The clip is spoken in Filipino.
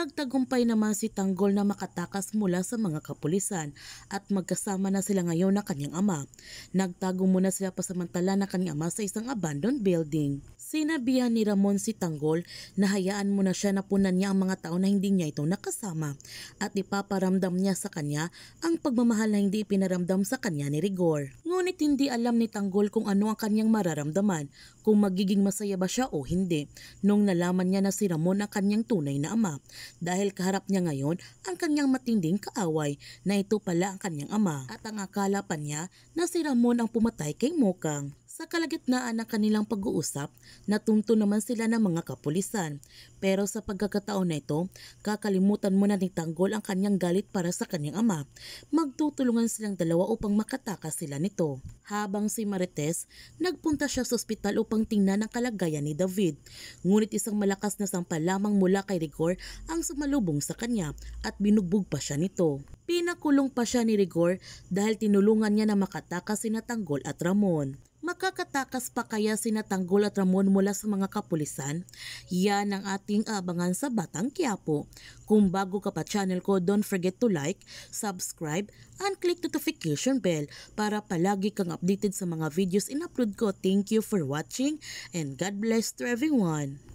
Nagtagumpay naman si Tanggol na makatakas mula sa mga kapulisan at magkasama na sila ngayon ng kanyang ama. Nagtago muna sila pasamantala ng kanyang ama sa isang abandoned building. Sinabihan ni Ramon si Tanggol na hayaan muna siya na punan niya ang mga tao na hindi niya ito nakasama at ipaparamdam niya sa kanya ang pagmamahal na hindi ipinaramdam sa kanya ni Rigor. Ngunit hindi alam ni Tanggol kung ano ang kanyang mararamdaman, kung magiging masaya ba siya o hindi nung nalaman niya na si Ramon ang kanyang tunay na ama. Dahil kaharap niya ngayon ang kanyang matinding kaaway na ito pala ang kanyang ama at ang akala pa niya na si Ramon ang pumatay kay Mokang. Sa kalagitnaan ng kanilang pag-uusap, natunto naman sila ng mga kapulisan. Pero sa pagkakataon na ito, kakalimutan muna ni Tanggol ang kanyang galit para sa kanyang ama. Magtutulungan silang dalawa upang makatakas sila nito. Habang si Marites, nagpunta siya sa ospital upang tingnan ang kalagayan ni David. Ngunit isang malakas na sampal lamang mula kay Rigor ang sumalubong sa kanya at binugbog pa siya nito. Pinakulong pa siya ni Rigor dahil tinulungan niya na makatakas sina Tanggol at Ramon. Makakatakas pa kaya sina Tanggol at Ramon mula sa mga kapulisan? Yan ang ating abangan sa Batang Quiapo. Kung bago ka pa channel ko, don't forget to like, subscribe, and click notification bell para palagi kang updated sa mga videos in-upload ko. Thank you for watching and God bless to everyone.